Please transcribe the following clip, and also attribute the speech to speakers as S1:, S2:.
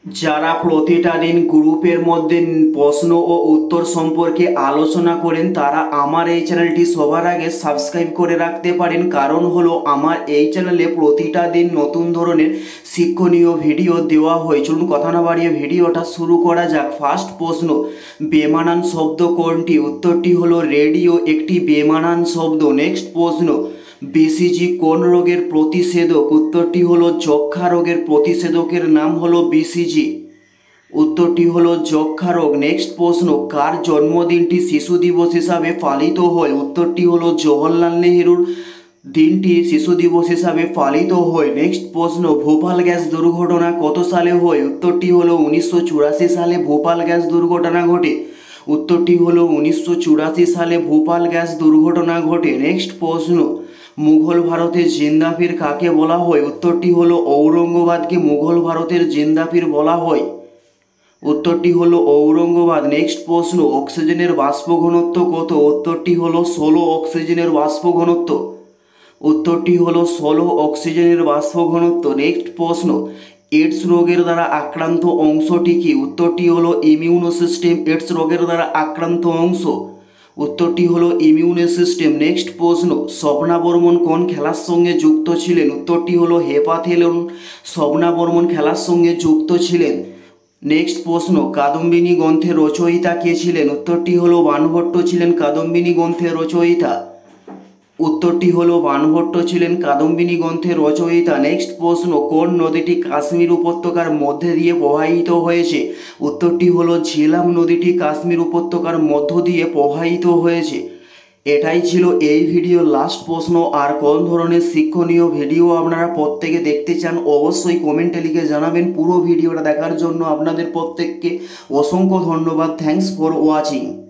S1: যারা প্রতিটা দিন গ্রুপের মধ্যে প্রশ্ন ও উত্তর সম্পর্কে আলোচনা করেন তারা আমার এই চ্যানেলটি সবার আগে সাবস্ক্রাইব করে রাখতে পারেন। কারণ হলো আমার এই চ্যানেলে প্রতিটা দিন নতুন ধরনের শিক্ষণীয় ভিডিও দেওয়া হয়। চলুন কথা না বাড়িয়ে ভিডিওটা শুরু করা যাক। ফার্স্ট প্রশ্ন, বেমানান শব্দ কোনটি? উত্তরটি হলো রেডিও একটি বেমানান শব্দ। নেক্সট প্রশ্ন, বিসিজি কোন রোগের প্রতিষেধক? উত্তরটি হলো যক্ষা রোগের প্রতিষেধকের নাম হলো বিসিজি। উত্তরটি হলো যক্ষা রোগ। নেক্সট প্রশ্ন, কার জন্মদিনটি শিশু দিবস হিসাবে পালিত হয়? উত্তরটি হলো জওহরলাল নেহরুর দিনটি শিশু দিবস হিসাবে পালিত হয়। নেক্সট প্রশ্ন, ভোপাল গ্যাস দুর্ঘটনা কত সালে হয়? উত্তরটি হলো 1984 সালে ভোপাল গ্যাস দুর্ঘটনা ঘটে। উত্তরটি হলো 1984 সালে ভোপাল গ্যাস দুর্ঘটনা ঘটে। নেক্সট প্রশ্ন, মুঘল ভারতের জিন্দাফির কাকে বলা হয়? উত্তরটি হলো ঔরঙ্গাবাদকে মুঘল ভারতের জিন্দাফির বলা হয়। উত্তরটি হলো ঔরঙ্গাবাদ। নেক্সট প্রশ্ন, অক্সিজেনের বাষ্প ঘনত্ব কত? উত্তরটি হলো 16 অক্সিজেনের বাষ্প ঘনত্ব। উত্তরটি হলো 16 অক্সিজেনের বাষ্প ঘনত্ব। নেক্সট প্রশ্ন, এইডস রোগের দ্বারা আক্রান্ত অংশটি কি? উত্তরটি হলো ইমিউনো সিস্টেম এইডস রোগের দ্বারা আক্রান্ত অংশ। উত্তরটি হলো ইমিউনো সিস্টেম। নেক্সট প্রশ্ন, স্বপ্না বর্মন কোন খেলার সঙ্গে যুক্ত ছিলেন? উত্তরটি হলো হেপাথেলন স্বপ্না বর্মন খেলার সঙ্গে যুক্ত ছিলেন। নেক্সট প্রশ্ন, কাদম্বিনী গ্রন্থের রচয়িতা কে ছিলেন? উত্তরটি হলো বাণভট্ট ছিলেন কাদম্বিনী গ্রন্থের রচয়িতা। উত্তরটি হলো বাণভট্ট ছিলেন কাদম্বিনী গ্রন্থের রচয়িতা। নেক্সট প্রশ্ন, কোন নদীটি কাশ্মীর উপত্যকার মধ্যে দিয়ে প্রবাহিত হয়েছে? উত্তরটি হলো ঝিলাম নদীটি কাশ্মীর উপত্যকার মধ্য দিয়ে প্রবাহিত হয়েছে। এটাই ছিল এই ভিডিওর লাস্ট প্রশ্ন। আর কোন ধরনের শিক্ষণীয় ভিডিও আপনারা প্রত্যেকে দেখতে চান অবশ্যই কমেন্টে লিখে জানাবেন। পুরো ভিডিওটা দেখার জন্য আপনাদের প্রত্যেককে অসংখ্য ধন্যবাদ। Thanks for watching.